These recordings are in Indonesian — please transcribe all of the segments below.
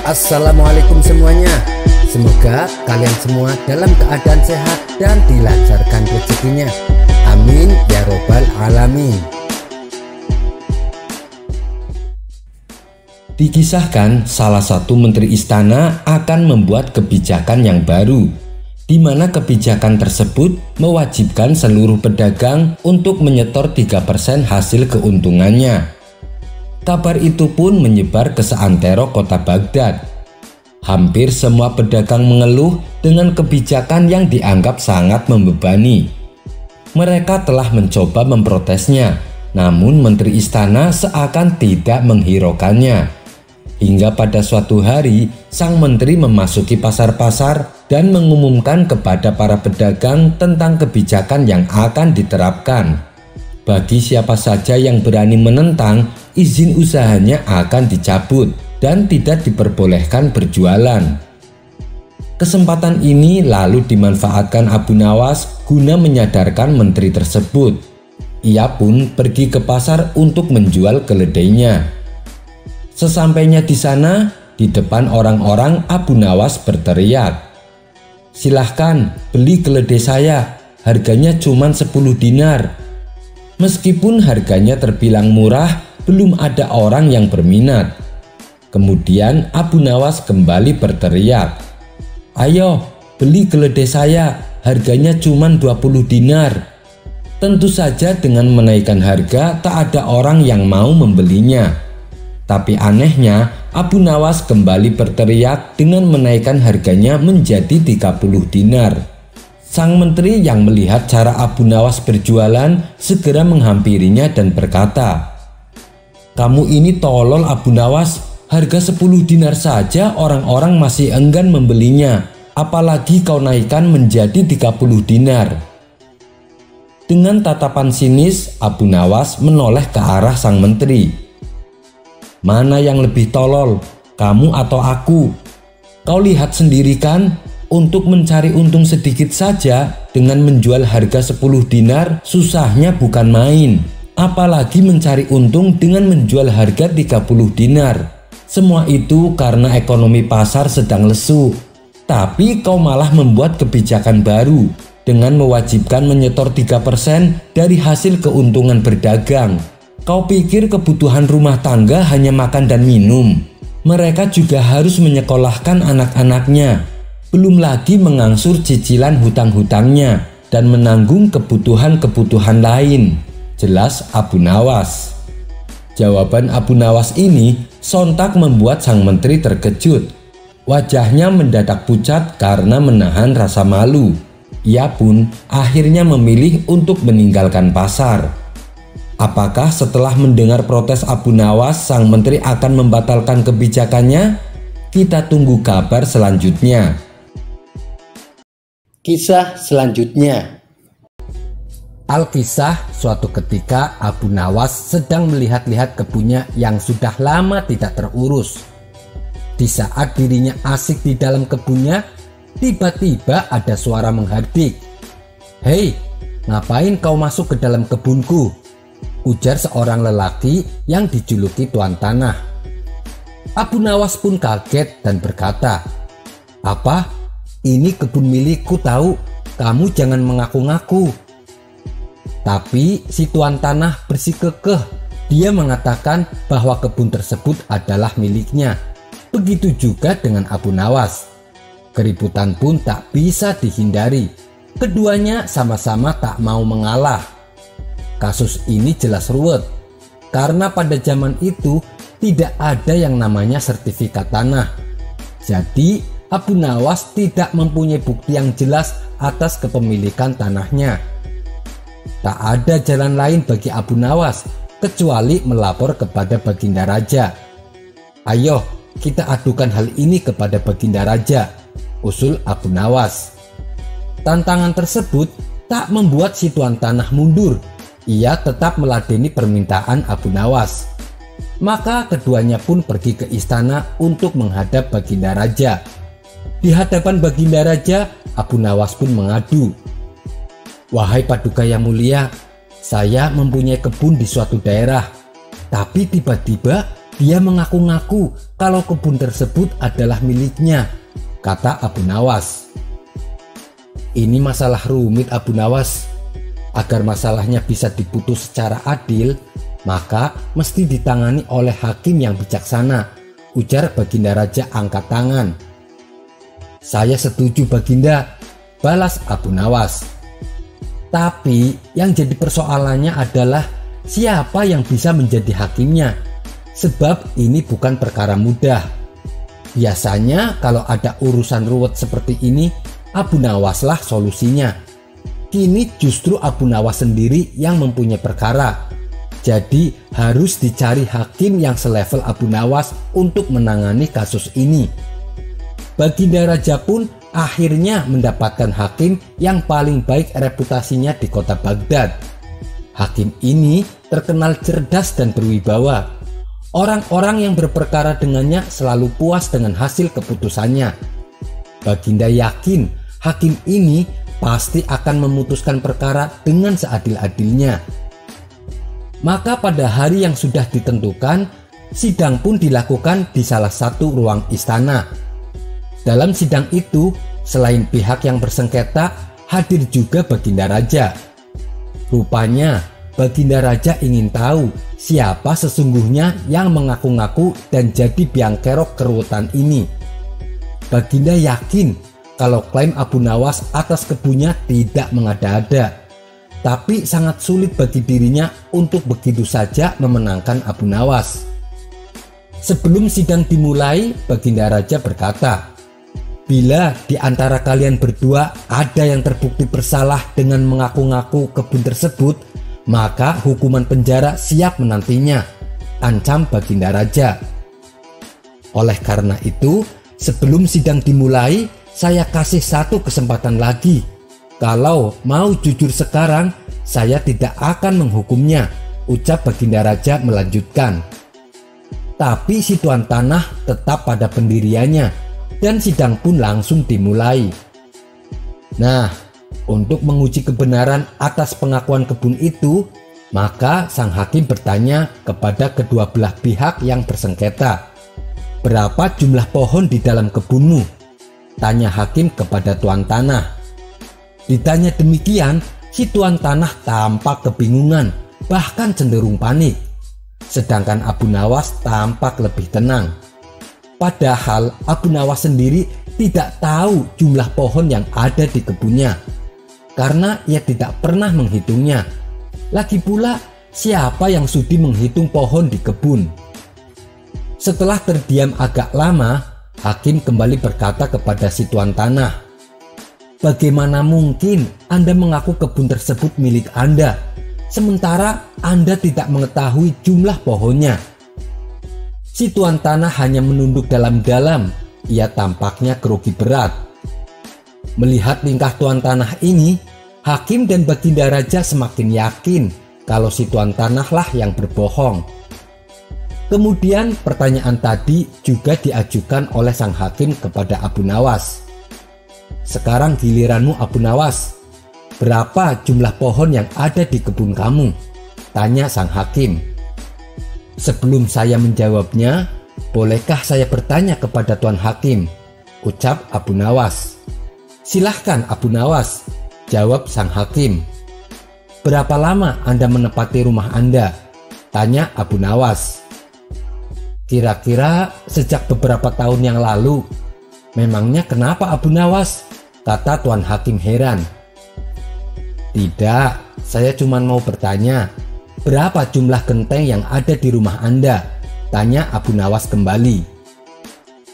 Assalamualaikum semuanya. Semoga kalian semua dalam keadaan sehat dan dilancarkan rezekinya. Amin ya robbal alamin. Dikisahkan salah satu menteri istana akan membuat kebijakan yang baru, di mana kebijakan tersebut mewajibkan seluruh pedagang untuk menyetor 3% hasil keuntungannya. Kabar itu pun menyebar ke seantero kota Baghdad. Hampir semua pedagang mengeluh dengan kebijakan yang dianggap sangat membebani. Mereka telah mencoba memprotesnya, namun menteri istana seakan tidak menghiraukannya. Hingga pada suatu hari, sang menteri memasuki pasar-pasar dan mengumumkan kepada para pedagang tentang kebijakan yang akan diterapkan. Bagi siapa saja yang berani menentang, izin usahanya akan dicabut dan tidak diperbolehkan berjualan. Kesempatan ini lalu dimanfaatkan Abu Nawas guna menyadarkan menteri tersebut. Ia pun pergi ke pasar untuk menjual keledainya. Sesampainya di sana, di depan orang-orang Abu Nawas berteriak, "Silahkan beli keledai saya, harganya cuma 10 dinar." Meskipun harganya terbilang murah, belum ada orang yang berminat. Kemudian Abu Nawas kembali berteriak, "Ayo beli keledai saya, harganya cuma 20 dinar." Tentu saja dengan menaikkan harga tak ada orang yang mau membelinya. Tapi anehnya Abu Nawas kembali berteriak dengan menaikkan harganya menjadi 30 dinar. Sang menteri yang melihat cara Abu Nawas berjualan segera menghampirinya dan berkata, "Kamu ini tolol Abu Nawas, harga 10 dinar saja orang-orang masih enggan membelinya, apalagi kau naikkan menjadi 30 dinar." Dengan tatapan sinis, Abu Nawas menoleh ke arah sang menteri. "Mana yang lebih tolol, kamu atau aku? Kau lihat sendiri kan? Untuk mencari untung sedikit saja dengan menjual harga 10 dinar susahnya bukan main. Apalagi mencari untung dengan menjual harga 30 dinar. Semua itu karena ekonomi pasar sedang lesu. Tapi kau malah membuat kebijakan baru dengan mewajibkan menyetor 3% dari hasil keuntungan berdagang. Kau pikir kebutuhan rumah tangga hanya makan dan minum? Mereka juga harus menyekolahkan anak-anaknya. Belum lagi mengangsur cicilan hutang-hutangnya dan menanggung kebutuhan-kebutuhan lain," jelas Abu Nawas. Jawaban Abu Nawas ini sontak membuat sang menteri terkejut. Wajahnya mendadak pucat karena menahan rasa malu. Ia pun akhirnya memilih untuk meninggalkan pasar. Apakah setelah mendengar protes Abu Nawas, sang menteri akan membatalkan kebijakannya? Kita tunggu kabar selanjutnya. Kisah selanjutnya. Alkisah, suatu ketika Abu Nawas sedang melihat-lihat kebunnya yang sudah lama tidak terurus. Di saat dirinya asik di dalam kebunnya, tiba-tiba ada suara menghardik. "Hei, ngapain kau masuk ke dalam kebunku?" ujar seorang lelaki yang dijuluki Tuan Tanah. Abu Nawas pun kaget dan berkata, "Apa? Ini kebun milikku tahu, kamu jangan mengaku-ngaku." Tapi si Tuan Tanah bersikukuh. Dia mengatakan bahwa kebun tersebut adalah miliknya. Begitu juga dengan Abu Nawas. Keributan pun tak bisa dihindari. Keduanya sama-sama tak mau mengalah. Kasus ini jelas ruwet, karena pada zaman itu tidak ada yang namanya sertifikat tanah. Jadi Abu Nawas tidak mempunyai bukti yang jelas atas kepemilikan tanahnya. Tak ada jalan lain bagi Abu Nawas kecuali melapor kepada Baginda Raja. "Ayo kita adukan hal ini kepada Baginda Raja," usul Abu Nawas. Tantangan tersebut tak membuat si Tuan Tanah mundur. Ia tetap meladeni permintaan Abu Nawas. Maka keduanya pun pergi ke istana untuk menghadap Baginda Raja. Di hadapan Baginda Raja, Abu Nawas pun mengadu, "Wahai Paduka yang mulia, saya mempunyai kebun di suatu daerah. Tapi tiba-tiba Dia mengaku-ngaku kalau kebun tersebut adalah miliknya, kata Abu Nawas. Ini masalah rumit, Abu Nawas. Agar masalahnya bisa diputus secara adil, maka mesti ditangani oleh hakim yang bijaksana, ujar Baginda Raja angkat tangan. Saya setuju Baginda, balas Abu Nawas. Tapi yang jadi persoalannya adalah siapa yang bisa menjadi hakimnya, sebab ini bukan perkara mudah. Biasanya kalau ada urusan ruwet seperti ini, Abu Nawaslah solusinya. Kini justru Abu Nawas sendiri yang mempunyai perkara. Jadi harus dicari hakim yang selevel Abu Nawas untuk menangani kasus ini. Baginda Raja pun akhirnya mendapatkan hakim yang paling baik reputasinya di kota Baghdad. Hakim ini terkenal cerdas dan berwibawa. Orang-orang yang berperkara dengannya selalu puas dengan hasil keputusannya. Baginda yakin hakim ini pasti akan memutuskan perkara dengan seadil-adilnya. Maka pada hari yang sudah ditentukan, sidang pun dilakukan di salah satu ruang istana. Dalam sidang itu, selain pihak yang bersengketa, hadir juga Baginda Raja. Rupanya, Baginda Raja ingin tahu siapa sesungguhnya yang mengaku-ngaku dan jadi biang kerok keruwetan ini. Baginda yakin kalau klaim Abu Nawas atas kebunnya tidak mengada-ada, tapi sangat sulit bagi dirinya untuk begitu saja memenangkan Abu Nawas. Sebelum sidang dimulai, Baginda Raja berkata, bila di antara kalian berdua ada yang terbukti bersalah dengan mengaku-ngaku kebun tersebut, maka hukuman penjara siap menantinya, ancam Baginda Raja. Oleh karena itu, sebelum sidang dimulai, saya kasih satu kesempatan lagi. Kalau mau jujur sekarang, saya tidak akan menghukumnya, ucap Baginda Raja melanjutkan. Tapi si tuan tanah tetap pada pendiriannya dan sidang pun langsung dimulai. Nah, untuk menguji kebenaran atas pengakuan kebun itu, maka sang hakim bertanya kepada kedua belah pihak yang bersengketa, berapa jumlah pohon di dalam kebunmu? Tanya hakim kepada tuan tanah. Ditanya demikian, si tuan tanah tampak kebingungan, bahkan cenderung panik. Sedangkan Abu Nawas tampak lebih tenang. Padahal Abu Nawas sendiri tidak tahu jumlah pohon yang ada di kebunnya, karena ia tidak pernah menghitungnya. Lagi pula, siapa yang sudi menghitung pohon di kebun? Setelah terdiam agak lama, hakim kembali berkata kepada si tuan tanah, bagaimana mungkin Anda mengaku kebun tersebut milik Anda, sementara Anda tidak mengetahui jumlah pohonnya? Si tuan tanah hanya menunduk dalam-dalam, ia tampaknya grogi berat. Melihat tingkah tuan tanah ini, hakim dan Baginda Raja semakin yakin kalau si tuan tanahlah yang berbohong. Kemudian pertanyaan tadi juga diajukan oleh sang hakim kepada Abu Nawas. Sekarang giliranmu Abu Nawas, berapa jumlah pohon yang ada di kebun kamu? Tanya sang hakim. Sebelum saya menjawabnya, bolehkah saya bertanya kepada tuan hakim? Ucap Abu Nawas. Silahkan Abu Nawas, jawab sang hakim. Berapa lama Anda menempati rumah Anda? Tanya Abu Nawas. Kira-kira sejak beberapa tahun yang lalu. Memangnya kenapa Abu Nawas? Kata tuan hakim heran. Tidak, saya cuma mau bertanya, berapa jumlah genteng yang ada di rumah Anda? Tanya Abu Nawas kembali.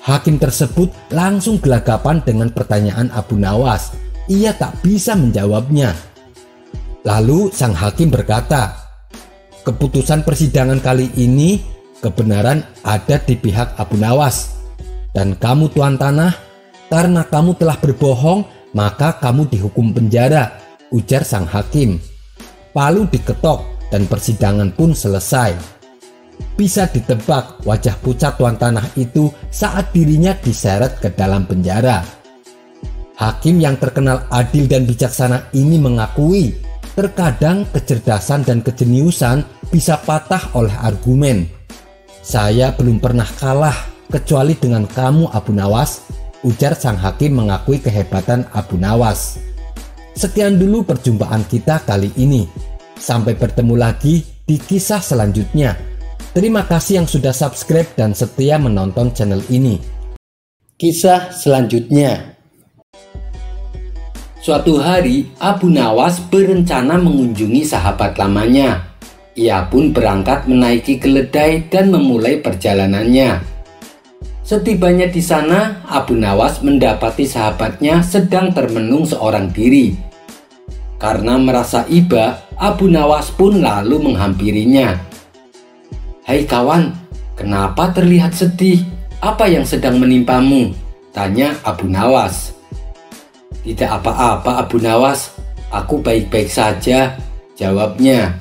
Hakim tersebut langsung gelagapan dengan pertanyaan Abu Nawas. Ia tak bisa menjawabnya. Lalu sang hakim berkata, keputusan persidangan kali ini kebenaran ada di pihak Abu Nawas. Dan kamu tuan tanah, karena kamu telah berbohong, maka kamu dihukum penjara, ujar sang hakim. Palu diketok dan persidangan pun selesai. Bisa ditebak wajah pucat tuan tanah itu saat dirinya diseret ke dalam penjara. Hakim yang terkenal adil dan bijaksana ini mengakui terkadang kecerdasan dan kejeniusan bisa patah oleh argumen. "Saya belum pernah kalah kecuali dengan kamu, Abu Nawas," ujar sang hakim mengakui kehebatan Abu Nawas. Sekian dulu perjumpaan kita kali ini. Sampai bertemu lagi di kisah selanjutnya. Terima kasih yang sudah subscribe dan setia menonton channel ini. Kisah selanjutnya. Suatu hari, Abu Nawas berencana mengunjungi sahabat lamanya. Ia pun berangkat menaiki keledai dan memulai perjalanannya. Setibanya di sana, Abu Nawas mendapati sahabatnya sedang termenung seorang diri. Karena merasa iba, Abu Nawas pun lalu menghampirinya. "Hai kawan, kenapa terlihat sedih? Apa yang sedang menimpamu?" tanya Abu Nawas. "Tidak apa-apa Abu Nawas, aku baik-baik saja," jawabnya.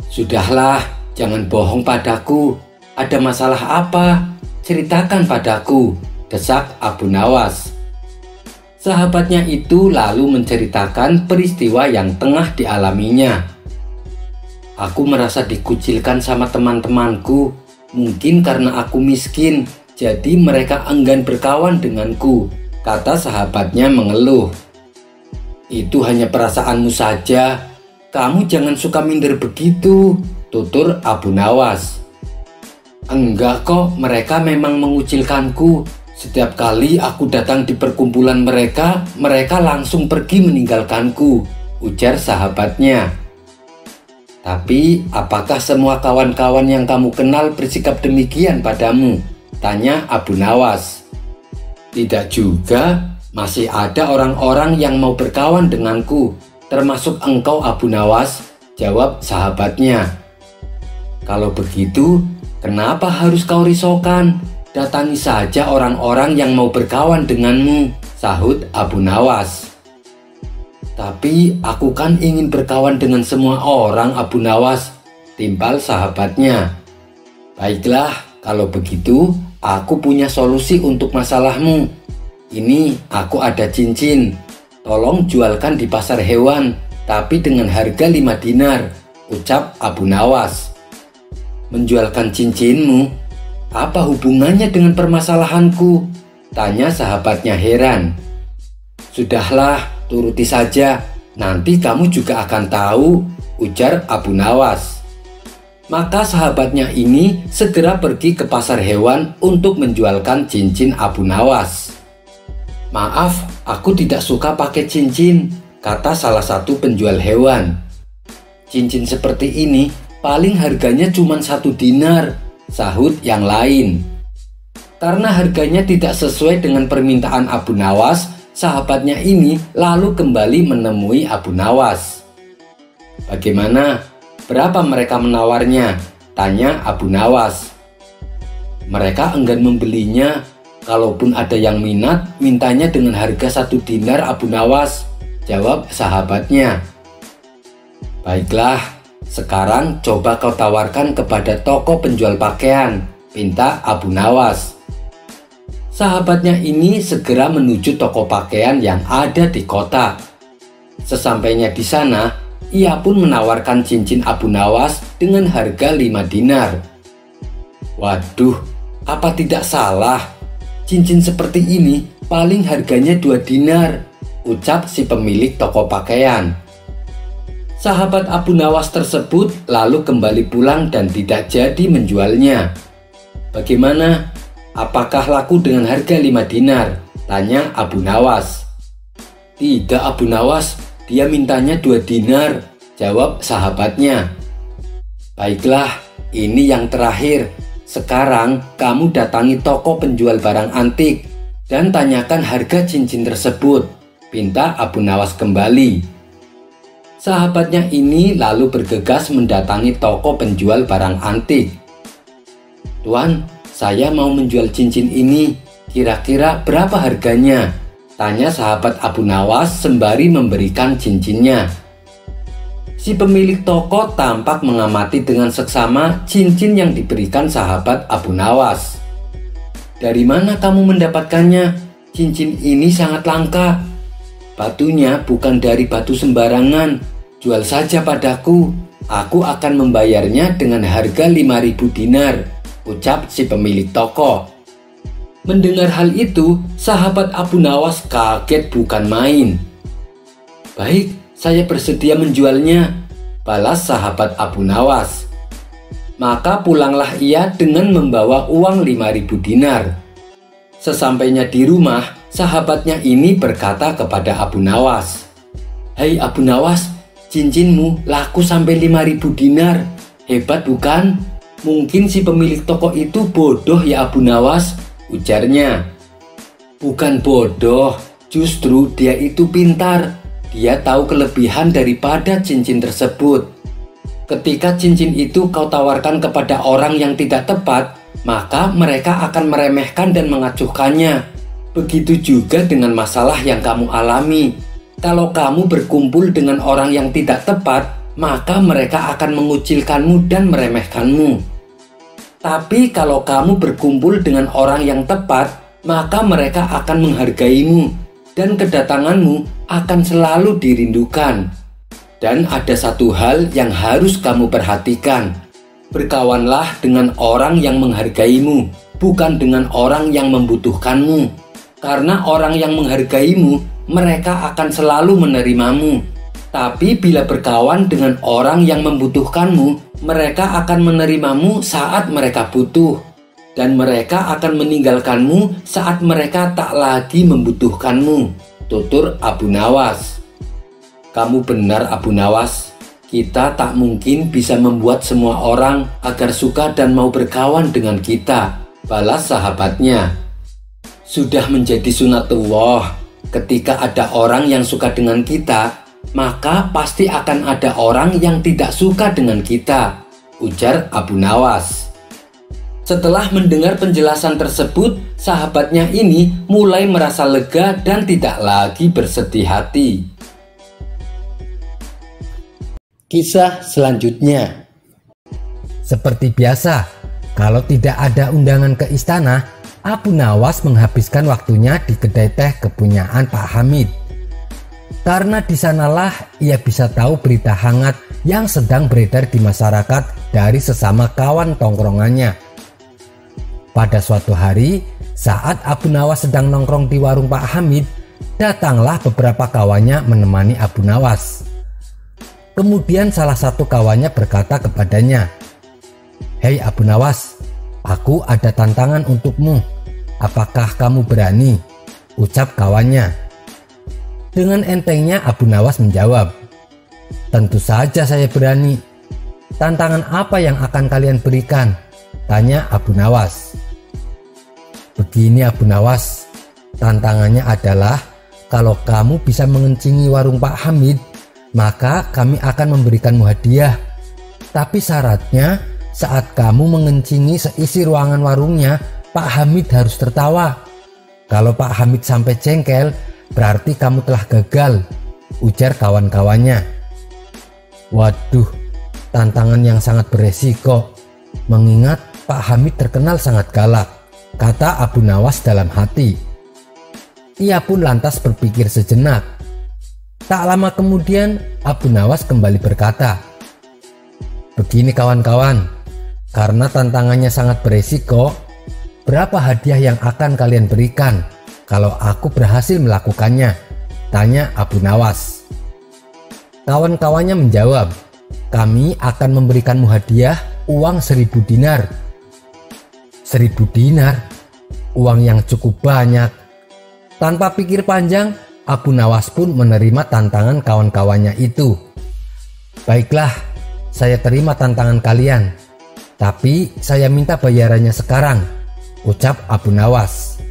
"Sudahlah, jangan bohong padaku. Ada masalah apa? Ceritakan padaku," desak Abu Nawas. Sahabatnya itu lalu menceritakan peristiwa yang tengah dialaminya. "Aku merasa dikucilkan sama teman-temanku. Mungkin karena aku miskin, jadi mereka enggan berkawan denganku," kata sahabatnya mengeluh. "Itu hanya perasaanmu saja. Kamu jangan suka minder begitu," tutur Abu Nawas. "Enggak kok, mereka memang mengucilkanku. Setiap kali aku datang di perkumpulan mereka langsung pergi meninggalkanku," ujar sahabatnya. "Tapi apakah semua kawan-kawan yang kamu kenal bersikap demikian padamu?" tanya Abu Nawas. "Tidak juga, masih ada orang-orang yang mau berkawan denganku, termasuk engkau Abu Nawas," jawab sahabatnya. "Kalau begitu, kenapa harus kau risaukan? Datangi saja orang-orang yang mau berkawan denganmu," sahut Abu Nawas. "Tapi aku kan ingin berkawan dengan semua orang Abu Nawas," timpal sahabatnya. "Baiklah, kalau begitu aku punya solusi untuk masalahmu. Ini aku ada cincin. Tolong jualkan di pasar hewan, tapi dengan harga 5 dinar, ucap Abu Nawas. "Menjualkan cincinmu? Apa hubungannya dengan permasalahanku?" tanya sahabatnya heran. "Sudahlah, turuti saja. Nanti kamu juga akan tahu," ujar Abu Nawas. Maka sahabatnya ini segera pergi ke pasar hewan untuk menjualkan cincin Abu Nawas. "Maaf, aku tidak suka pakai cincin," kata salah satu penjual hewan. "Cincin seperti ini paling harganya cuma 1 dinar, sahut yang lain. Karena harganya tidak sesuai dengan permintaan Abu Nawas, sahabatnya ini lalu kembali menemui Abu Nawas. "Bagaimana? Berapa mereka menawarnya?" tanya Abu Nawas. "Mereka enggan membelinya. Kalaupun ada yang minat, mintanya dengan harga 1 dinar Abu Nawas," jawab sahabatnya. "Baiklah, sekarang coba kau tawarkan kepada toko penjual pakaian," pinta Abu Nawas. Sahabatnya ini segera menuju toko pakaian yang ada di kota. Sesampainya di sana, ia pun menawarkan cincin Abu Nawas dengan harga 5 dinar. "Waduh, apa tidak salah? Cincin seperti ini paling harganya 2 dinar, ucap si pemilik toko pakaian. Sahabat Abu Nawas tersebut lalu kembali pulang dan tidak jadi menjualnya. "Bagaimana? Apakah laku dengan harga 5 dinar? Tanya Abu Nawas. "Tidak Abu Nawas, dia mintanya 2 dinar, jawab sahabatnya. "Baiklah, ini yang terakhir. Sekarang kamu datangi toko penjual barang antik dan tanyakan harga cincin tersebut," pinta Abu Nawas kembali. Sahabatnya ini lalu bergegas mendatangi toko penjual barang antik. "Tuan, saya mau menjual cincin ini. Kira-kira berapa harganya?" tanya sahabat Abu Nawas sembari memberikan cincinnya. Si pemilik toko tampak mengamati dengan seksama cincin yang diberikan sahabat Abu Nawas. "Dari mana kamu mendapatkannya? Cincin ini sangat langka. Batunya bukan dari batu sembarangan. Jual saja padaku. Aku akan membayarnya dengan harga 5.000 dinar," ucap si pemilik toko. Mendengar hal itu, sahabat Abu Nawas kaget bukan main. "Baik, saya bersedia menjualnya," balas sahabat Abu Nawas. Maka pulanglah ia dengan membawa uang 5.000 dinar. Sesampainya di rumah, sahabatnya ini berkata kepada Abu Nawas, "Hai Abu Nawas, cincinmu laku sampai 5.000 dinar. Hebat bukan? Mungkin si pemilik toko itu bodoh ya Abu Nawas," ujarnya. "Bukan bodoh, justru dia itu pintar. Dia tahu kelebihan daripada cincin tersebut. Ketika cincin itu kau tawarkan kepada orang yang tidak tepat, maka mereka akan meremehkan dan mengacuhkannya. Begitu juga dengan masalah yang kamu alami. Kalau kamu berkumpul dengan orang yang tidak tepat, maka mereka akan mengucilkanmu dan meremehkanmu. Tapi kalau kamu berkumpul dengan orang yang tepat, maka mereka akan menghargaimu dan kedatanganmu akan selalu dirindukan. Dan ada satu hal yang harus kamu perhatikan. Berkawanlah dengan orang yang menghargaimu, bukan dengan orang yang membutuhkanmu. Karena orang yang menghargaimu, mereka akan selalu menerimamu. Tapi bila berkawan dengan orang yang membutuhkanmu, mereka akan menerimamu saat mereka butuh. Dan mereka akan meninggalkanmu saat mereka tak lagi membutuhkanmu," tutur Abu Nawas. "Kamu benar Abu Nawas. Kita tak mungkin bisa membuat semua orang agar suka dan mau berkawan dengan kita," balas sahabatnya. "Sudah menjadi sunatullah. Ketika ada orang yang suka dengan kita, maka pasti akan ada orang yang tidak suka dengan kita," ujar Abu Nawas. Setelah mendengar penjelasan tersebut, sahabatnya ini mulai merasa lega dan tidak lagi bersedih hati. Kisah selanjutnya. Seperti biasa, kalau tidak ada undangan ke istana, Abu Nawas menghabiskan waktunya di kedai teh kepunyaan Pak Hamid. Karena di sanalah ia bisa tahu berita hangat yang sedang beredar di masyarakat dari sesama kawan tongkrongannya. Pada suatu hari, saat Abu Nawas sedang nongkrong di warung Pak Hamid, datanglah beberapa kawannya menemani Abu Nawas. Kemudian salah satu kawannya berkata kepadanya, "Hei Abu Nawas, aku ada tantangan untukmu. Apakah kamu berani?" ucap kawannya. Dengan entengnya Abu Nawas menjawab, "Tentu saja saya berani. Tantangan apa yang akan kalian berikan?" tanya Abu Nawas. "Begini Abu Nawas, tantangannya adalah kalau kamu bisa mengencingi warung Pak Hamid, maka kami akan memberikanmu hadiah. Tapi syaratnya saat kamu mengencingi seisi ruangan warungnya, Pak Hamid harus tertawa. Kalau Pak Hamid sampai jengkel, berarti kamu telah gagal," ujar kawan-kawannya. "Waduh, tantangan yang sangat beresiko. Mengingat Pak Hamid terkenal sangat galak," kata Abu Nawas dalam hati. Ia pun lantas berpikir sejenak. Tak lama kemudian Abu Nawas kembali berkata, "Begini kawan-kawan, karena tantangannya sangat beresiko, berapa hadiah yang akan kalian berikan kalau aku berhasil melakukannya?" tanya Abu Nawas. Kawan-kawannya menjawab, "Kami akan memberikanmu hadiah uang 1.000 dinar. 1.000 dinar, uang yang cukup banyak. Tanpa pikir panjang, Abu Nawas pun menerima tantangan kawan-kawannya itu. "Baiklah, saya terima tantangan kalian. Tapi saya minta bayarannya sekarang," ucap Abu Nawas.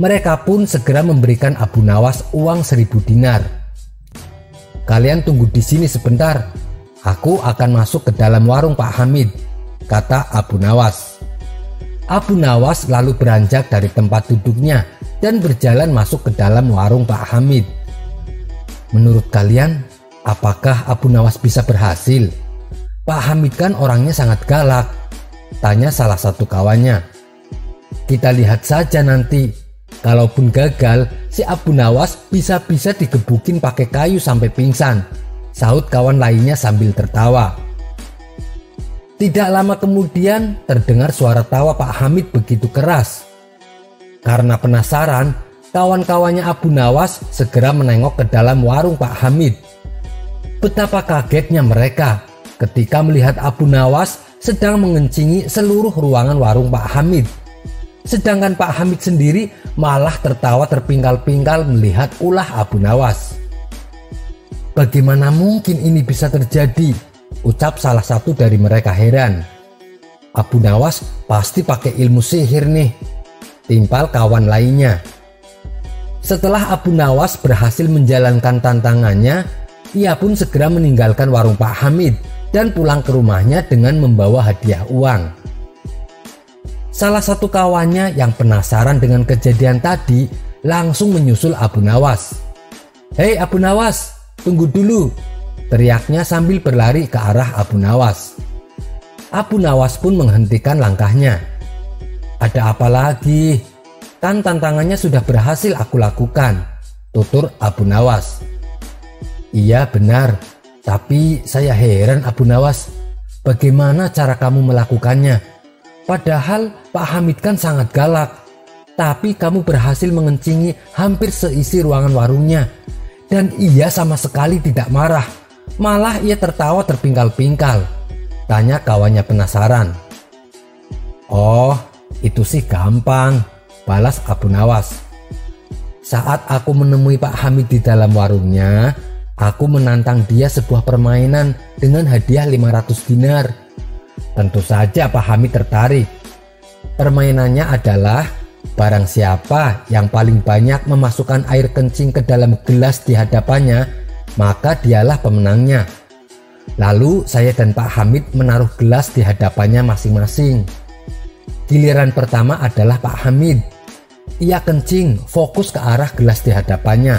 Mereka pun segera memberikan Abu Nawas uang 1.000 dinar. "Kalian tunggu di sini sebentar. Aku akan masuk ke dalam warung Pak Hamid," kata Abu Nawas. Abu Nawas lalu beranjak dari tempat duduknya dan berjalan masuk ke dalam warung Pak Hamid. "Menurut kalian, apakah Abu Nawas bisa berhasil? Pak Hamid kan orangnya sangat galak," tanya salah satu kawannya. "Kita lihat saja nanti. Kalaupun gagal, si Abu Nawas bisa-bisa digebukin pakai kayu sampai pingsan," sahut kawan lainnya sambil tertawa. Tidak lama kemudian terdengar suara tawa Pak Hamid begitu keras. Karena penasaran, kawan-kawannya Abu Nawas segera menengok ke dalam warung Pak Hamid. Betapa kagetnya mereka ketika melihat Abu Nawas sedang mengencingi seluruh ruangan warung Pak Hamid. Sedangkan Pak Hamid sendiri malah tertawa terpingkal-pingkal melihat ulah Abu Nawas. "Bagaimana mungkin ini bisa terjadi?" ucap salah satu dari mereka heran. "Abu Nawas pasti pakai ilmu sihir nih," timpal kawan lainnya. Setelah Abu Nawas berhasil menjalankan tantangannya, ia pun segera meninggalkan warung Pak Hamid dan pulang ke rumahnya dengan membawa hadiah uang. Salah satu kawannya yang penasaran dengan kejadian tadi langsung menyusul Abu Nawas. "Hei Abu Nawas, tunggu dulu," teriaknya sambil berlari ke arah Abu Nawas. Abu Nawas pun menghentikan langkahnya. "Ada apa lagi? Kan tantangannya sudah berhasil aku lakukan," tutur Abu Nawas. "Iya benar, tapi saya heran Abu Nawas, bagaimana cara kamu melakukannya? Padahal Pak Hamid kan sangat galak, tapi kamu berhasil mengencingi hampir seisi ruangan warungnya. Dan ia sama sekali tidak marah, malah ia tertawa terpingkal-pingkal," tanya kawannya penasaran. "Oh, itu sih gampang," balas Abu Nawas. "Saat aku menemui Pak Hamid di dalam warungnya, aku menantang dia sebuah permainan dengan hadiah 500 dinar. Tentu saja Pak Hamid tertarik. Permainannya adalah barang siapa yang paling banyak memasukkan air kencing ke dalam gelas di hadapannya, maka dialah pemenangnya. Lalu saya dan Pak Hamid menaruh gelas di hadapannya masing-masing. Giliran pertama adalah Pak Hamid. Ia kencing fokus ke arah gelas di hadapannya.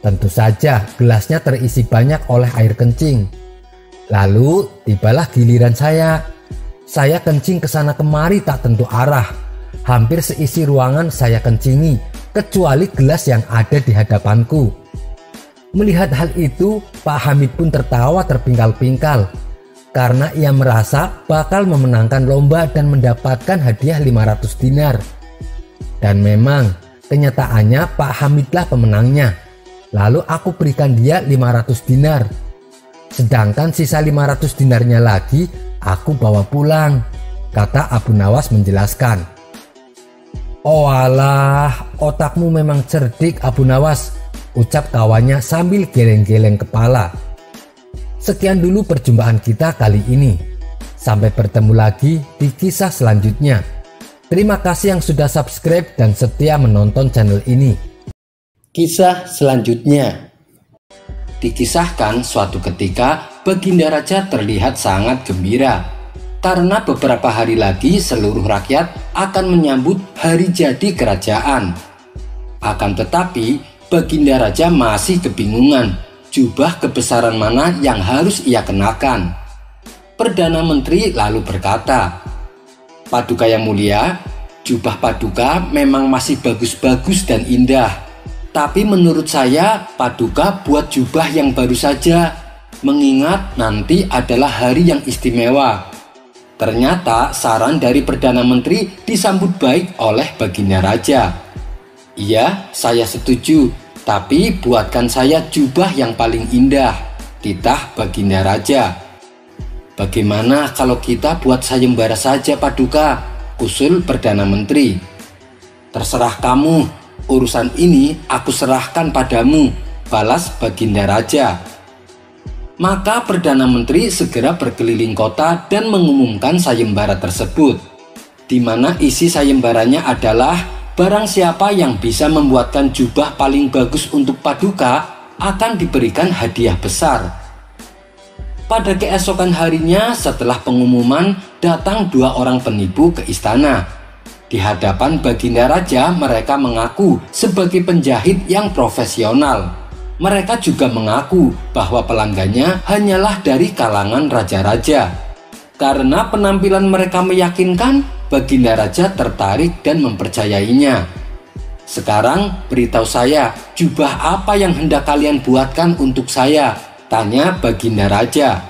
Tentu saja gelasnya terisi banyak oleh air kencing. Lalu tibalah giliran saya. Saya kencing ke sana kemari tak tentu arah. Hampir seisi ruangan saya kencingi, kecuali gelas yang ada di hadapanku." Melihat hal itu, Pak Hamid pun tertawa terpingkal-pingkal karena ia merasa bakal memenangkan lomba dan mendapatkan hadiah 500 dinar. Dan memang kenyataannya Pak Hamidlah pemenangnya. Lalu aku berikan dia 500 dinar. Sedangkan sisa 500 dinarnya lagi aku bawa pulang, kata Abu Nawas menjelaskan. "Oh alah, otakmu memang cerdik Abu Nawas," ucap kawannya sambil geleng-geleng kepala. Sekian dulu perjumpaan kita kali ini. Sampai bertemu lagi di kisah selanjutnya. Terima kasih yang sudah subscribe dan setia menonton channel ini. Kisah selanjutnya. Dikisahkan suatu ketika Baginda Raja terlihat sangat gembira karena beberapa hari lagi seluruh rakyat akan menyambut hari jadi kerajaan. Akan tetapi Baginda Raja masih kebingungan jubah kebesaran mana yang harus ia kenakan. Perdana Menteri lalu berkata, "Paduka yang mulia, jubah Paduka memang masih bagus-bagus dan indah. Tapi menurut saya Paduka buat jubah yang baru saja, mengingat nanti adalah hari yang istimewa." Ternyata saran dari Perdana Menteri disambut baik oleh Baginda Raja. "Iya, saya setuju, tapi buatkan saya jubah yang paling indah," titah Baginda Raja. "Bagaimana kalau kita buat sayembara saja Paduka?" usul Perdana Menteri. "Terserah kamu, urusan ini aku serahkan padamu," balas Baginda Raja. Maka Perdana Menteri segera berkeliling kota dan mengumumkan sayembara tersebut, di mana isi sayembaranya adalah barang siapa yang bisa membuatkan jubah paling bagus untuk Paduka akan diberikan hadiah besar. Pada keesokan harinya setelah pengumuman, datang 2 orang penipu ke istana. Di hadapan Baginda Raja mereka mengaku sebagai penjahit yang profesional. Mereka juga mengaku bahwa pelanggannya hanyalah dari kalangan raja-raja. Karena penampilan mereka meyakinkan, Baginda Raja tertarik dan mempercayainya. "Sekarang beritahu saya, jubah apa yang hendak kalian buatkan untuk saya?" tanya Baginda Raja.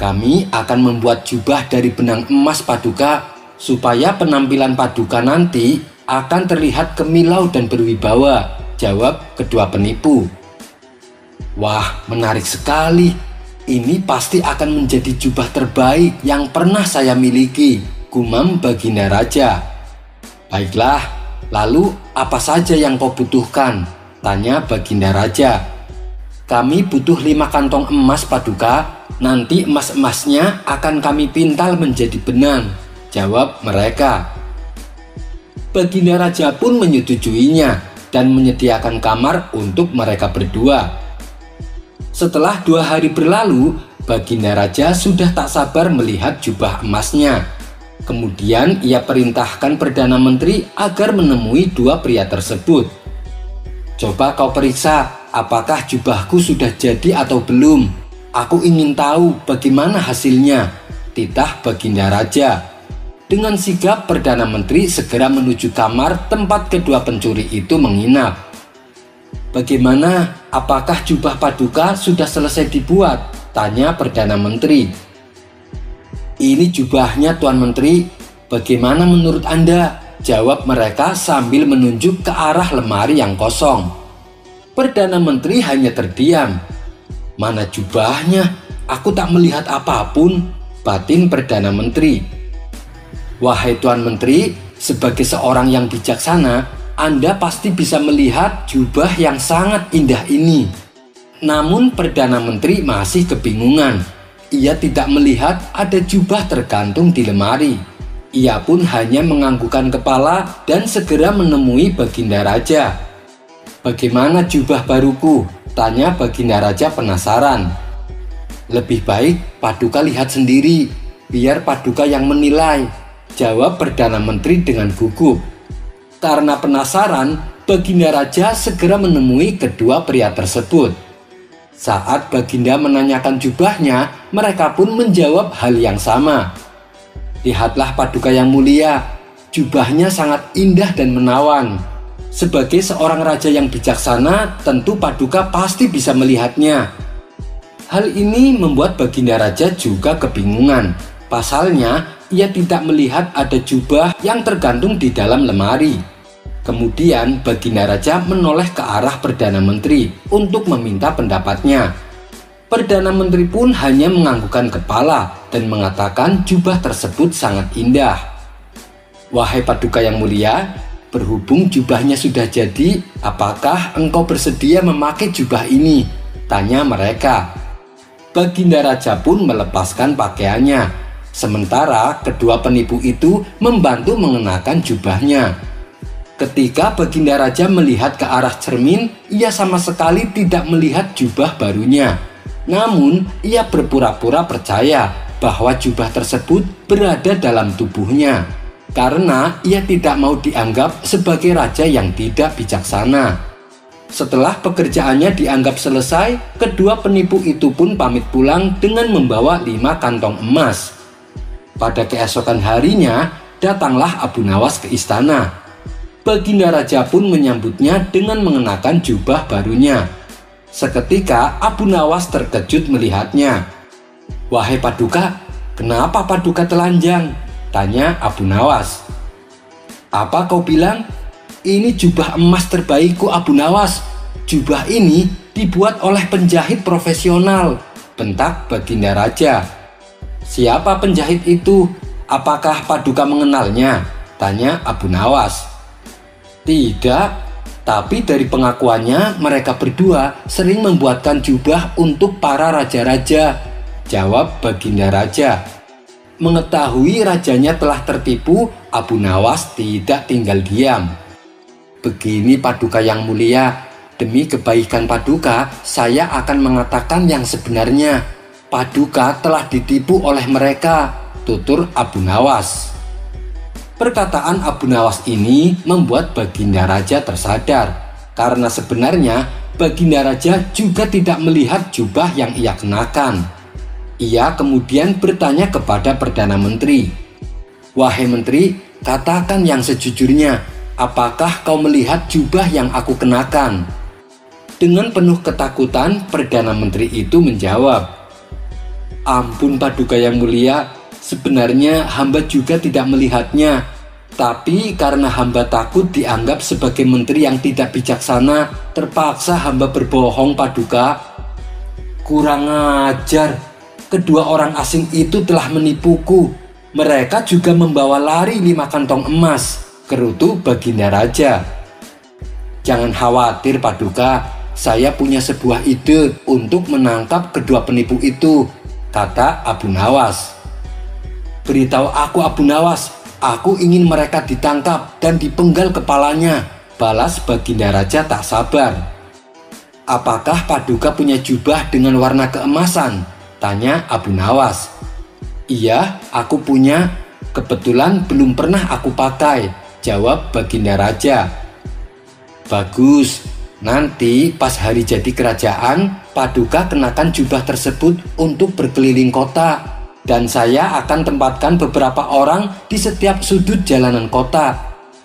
Kami akan membuat jubah dari benang emas Paduka, supaya penampilan Paduka nanti akan terlihat kemilau dan berwibawa, jawab kedua penipu. Wah, menarik sekali. Ini pasti akan menjadi jubah terbaik yang pernah saya miliki, gumam Baginda Raja. Baiklah, lalu apa saja yang kau butuhkan? Tanya Baginda Raja. Kami butuh 5 kantong emas Paduka. Nanti emas-emasnya akan kami pintal menjadi benang, jawab mereka. Baginda Raja pun menyetujuinya dan menyediakan kamar untuk mereka berdua. Setelah 2 hari berlalu, Baginda Raja sudah tak sabar melihat jubah emasnya. Kemudian ia perintahkan Perdana Menteri agar menemui 2 pria tersebut. Coba kau periksa apakah jubahku sudah jadi atau belum. Aku ingin tahu bagaimana hasilnya, titah Baginda Raja. Dengan sigap Perdana Menteri segera menuju kamar tempat kedua pencuri itu menginap. Bagaimana? Apakah jubah Paduka sudah selesai dibuat? Tanya Perdana Menteri. Ini jubahnya Tuan Menteri. Bagaimana menurut Anda? Jawab mereka sambil menunjuk ke arah lemari yang kosong. Perdana Menteri hanya terdiam. Mana jubahnya? Aku tak melihat apapun, batin Perdana Menteri. Wahai Tuan Menteri, sebagai seorang yang bijaksana, Anda pasti bisa melihat jubah yang sangat indah ini. Namun Perdana Menteri masih kebingungan. Ia tidak melihat ada jubah tergantung di lemari. Ia pun hanya menganggukkan kepala dan segera menemui Baginda Raja. Bagaimana jubah baruku? Tanya Baginda Raja penasaran. Lebih baik Paduka lihat sendiri, biar Paduka yang menilai, jawab Perdana Menteri dengan gugup. Karena penasaran, Baginda Raja segera menemui kedua pria tersebut. Saat Baginda menanyakan jubahnya, mereka pun menjawab hal yang sama. Lihatlah Paduka yang mulia, jubahnya sangat indah dan menawan. Sebagai seorang raja yang bijaksana, tentu Paduka pasti bisa melihatnya. Hal ini membuat Baginda Raja juga kebingungan. Pasalnya, ia tidak melihat ada jubah yang tergantung di dalam lemari. Kemudian Baginda Raja menoleh ke arah Perdana Menteri untuk meminta pendapatnya. Perdana Menteri pun hanya menganggukkan kepala dan mengatakan jubah tersebut sangat indah. Wahai Paduka yang mulia, berhubung jubahnya sudah jadi, apakah engkau bersedia memakai jubah ini? Tanya mereka. Baginda Raja pun melepaskan pakaiannya. Sementara kedua penipu itu membantu mengenakan jubahnya. Ketika Baginda Raja melihat ke arah cermin, ia sama sekali tidak melihat jubah barunya. Namun, ia berpura-pura percaya bahwa jubah tersebut berada dalam tubuhnya. Karena ia tidak mau dianggap sebagai raja yang tidak bijaksana. Setelah pekerjaannya dianggap selesai, kedua penipu itu pun pamit pulang dengan membawa 5 kantong emas. Pada keesokan harinya, datanglah Abu Nawas ke istana. Baginda Raja pun menyambutnya dengan mengenakan jubah barunya. Seketika Abu Nawas terkejut melihatnya. Wahai Paduka, kenapa Paduka telanjang? Tanya Abu Nawas. Apa kau bilang? Ini jubah emas terbaikku Abu Nawas. Jubah ini dibuat oleh penjahit profesional, bentak Baginda Raja. Siapa penjahit itu? Apakah Paduka mengenalnya? Tanya Abu Nawas. Tidak, tapi dari pengakuannya mereka berdua sering membuatkan jubah untuk para raja-raja, jawab Baginda Raja. Mengetahui rajanya telah tertipu, Abu Nawas tidak tinggal diam. Begini Paduka yang mulia, demi kebaikan Paduka, saya akan mengatakan yang sebenarnya. Paduka telah ditipu oleh mereka, tutur Abu Nawas. Perkataan Abu Nawas ini membuat Baginda Raja tersadar, karena sebenarnya Baginda Raja juga tidak melihat jubah yang ia kenakan. Ia kemudian bertanya kepada Perdana Menteri. Wahai Menteri, katakan yang sejujurnya, apakah kau melihat jubah yang aku kenakan? Dengan penuh ketakutan, Perdana Menteri itu menjawab, Ampun Paduka yang mulia, sebenarnya hamba juga tidak melihatnya. Tapi karena hamba takut dianggap sebagai menteri yang tidak bijaksana, terpaksa hamba berbohong Paduka. Kurang ajar, kedua orang asing itu telah menipuku. Mereka juga membawa lari 5 kantong emas, gerutu Baginda Raja. Jangan khawatir Paduka, saya punya sebuah ide untuk menangkap kedua penipu itu, kata Abu Nawas. Beritahu aku Abu Nawas, aku ingin mereka ditangkap dan dipenggal kepalanya, balas Baginda Raja tak sabar. Apakah Paduka punya jubah dengan warna keemasan? Tanya Abu Nawas. Iya, aku punya. Kebetulan belum pernah aku pakai, jawab Baginda Raja. Bagus, nanti pas hari jadi kerajaan, Paduka kenakan jubah tersebut untuk berkeliling kota. Dan saya akan tempatkan beberapa orang di setiap sudut jalanan kota.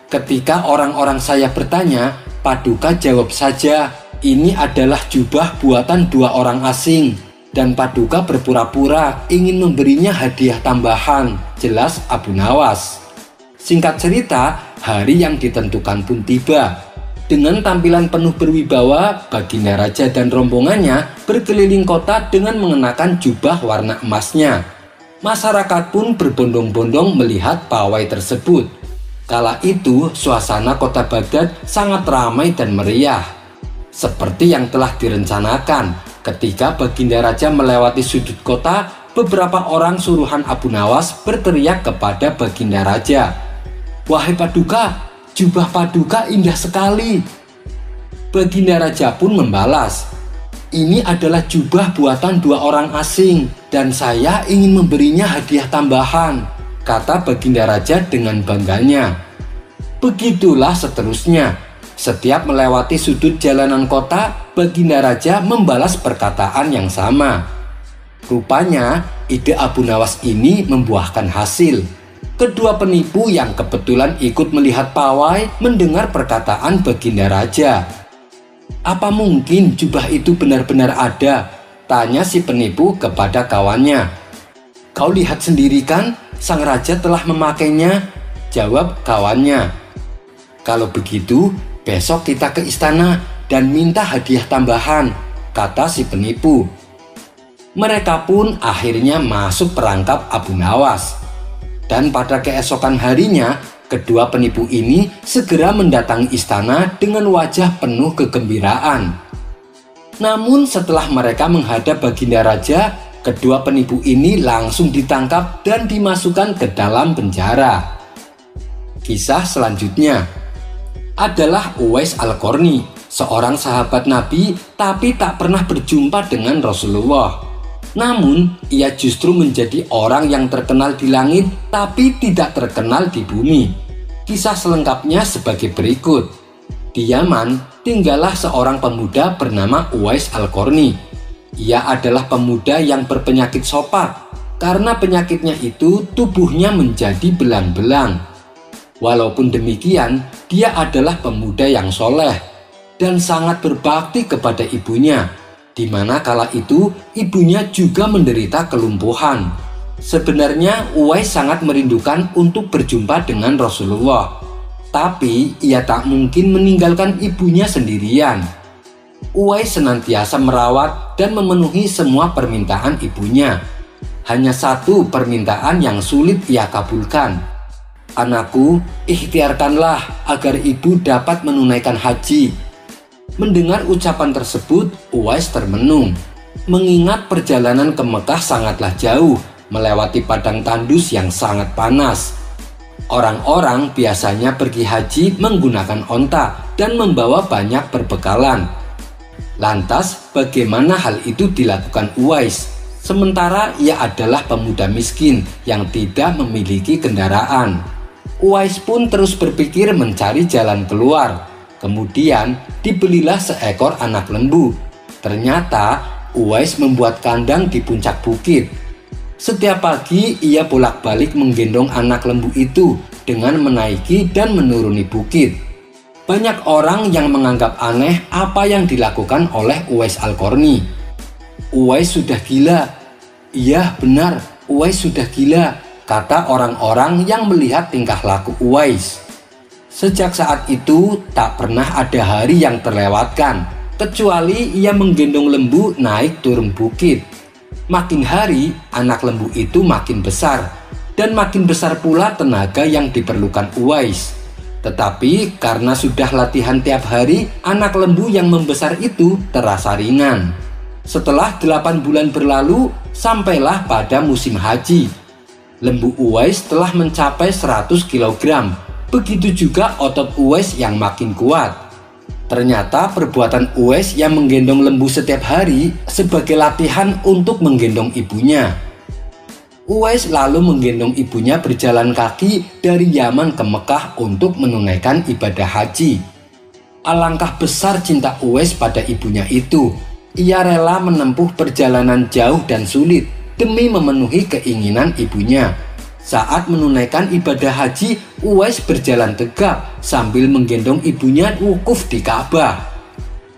Ketika orang-orang saya bertanya, Paduka jawab saja, ini adalah jubah buatan 2 orang asing. Dan Paduka berpura-pura ingin memberinya hadiah tambahan, jelas Abu Nawas. Singkat cerita, hari yang ditentukan pun tiba. Dengan tampilan penuh berwibawa, Baginda Raja dan rombongannya berkeliling kota dengan mengenakan jubah warna emasnya. Masyarakat pun berbondong-bondong melihat pawai tersebut. Kala itu, suasana kota Baghdad sangat ramai dan meriah. Seperti yang telah direncanakan, ketika Baginda Raja melewati sudut kota, beberapa orang suruhan Abu Nawas berteriak kepada Baginda Raja, "Wahai Paduka, jubah Paduka indah sekali." Baginda Raja pun membalas, "Ini adalah jubah buatan 2 orang asing dan saya ingin memberinya hadiah tambahan," kata Baginda Raja dengan bangganya. Begitulah seterusnya. Setiap melewati sudut jalanan kota, Baginda Raja membalas perkataan yang sama. Rupanya, ide Abu Nawas ini membuahkan hasil. Kedua penipu yang kebetulan ikut melihat pawai mendengar perkataan Baginda Raja. "Apa mungkin jubah itu benar-benar ada?" tanya si penipu kepada kawannya. "Kau lihat sendiri kan, sang raja telah memakainya," jawab kawannya. "Kalau begitu, besok kita ke istana dan minta hadiah tambahan," kata si penipu. Mereka pun akhirnya masuk perangkap Abu Nawas. Dan pada keesokan harinya, kedua penipu ini segera mendatangi istana dengan wajah penuh kegembiraan. Namun setelah mereka menghadap Baginda Raja, kedua penipu ini langsung ditangkap dan dimasukkan ke dalam penjara. Kisah selanjutnya adalah Uwais Al-Qarni, seorang sahabat Nabi tapi tak pernah berjumpa dengan Rasulullah. Namun, ia justru menjadi orang yang terkenal di langit tapi tidak terkenal di bumi. Kisah selengkapnya sebagai berikut. Di Yaman, tinggallah seorang pemuda bernama Uwais Al-Qarni. Ia adalah pemuda yang berpenyakit sopak. Karena penyakitnya itu, tubuhnya menjadi belang-belang. Walaupun demikian, dia adalah pemuda yang soleh dan sangat berbakti kepada ibunya, di mana kala itu ibunya juga menderita kelumpuhan. Sebenarnya Uwais sangat merindukan untuk berjumpa dengan Rasulullah, tapi ia tak mungkin meninggalkan ibunya sendirian. Uwais senantiasa merawat dan memenuhi semua permintaan ibunya. Hanya satu permintaan yang sulit ia kabulkan. "Anakku, ikhtiarkanlah agar ibu dapat menunaikan haji." Mendengar ucapan tersebut, Uwais termenung. Mengingat perjalanan ke Mekah sangatlah jauh, melewati padang tandus yang sangat panas. Orang-orang biasanya pergi haji menggunakan onta dan membawa banyak perbekalan. Lantas, bagaimana hal itu dilakukan Uwais? Sementara ia adalah pemuda miskin yang tidak memiliki kendaraan. Uwais pun terus berpikir mencari jalan keluar. Kemudian dibelilah seekor anak lembu. Ternyata Uwais membuat kandang di puncak bukit. Setiap pagi ia bolak-balik menggendong anak lembu itu dengan menaiki dan menuruni bukit. Banyak orang yang menganggap aneh apa yang dilakukan oleh Uwais Al-Qarni. Uwais sudah gila. "Iya benar, Uwais sudah gila," kata orang-orang yang melihat tingkah laku Uwais. Sejak saat itu tak pernah ada hari yang terlewatkan kecuali ia menggendong lembu naik turun bukit. Makin hari anak lembu itu makin besar dan makin besar pula tenaga yang diperlukan Uwais. Tetapi karena sudah latihan tiap hari, anak lembu yang membesar itu terasa ringan. Setelah 8 bulan berlalu, sampailah pada musim haji. Lembu Uwais telah mencapai 100 kg. Begitu juga otot Uwais yang makin kuat. Ternyata perbuatan Uwais yang menggendong lembu setiap hari sebagai latihan untuk menggendong ibunya. Uwais lalu menggendong ibunya berjalan kaki dari Yaman ke Mekah untuk menunaikan ibadah haji. Alangkah besar cinta Uwais pada ibunya itu. Ia rela menempuh perjalanan jauh dan sulit demi memenuhi keinginan ibunya. Saat menunaikan ibadah haji, Uwais berjalan tegap sambil menggendong ibunya wukuf di Ka'bah.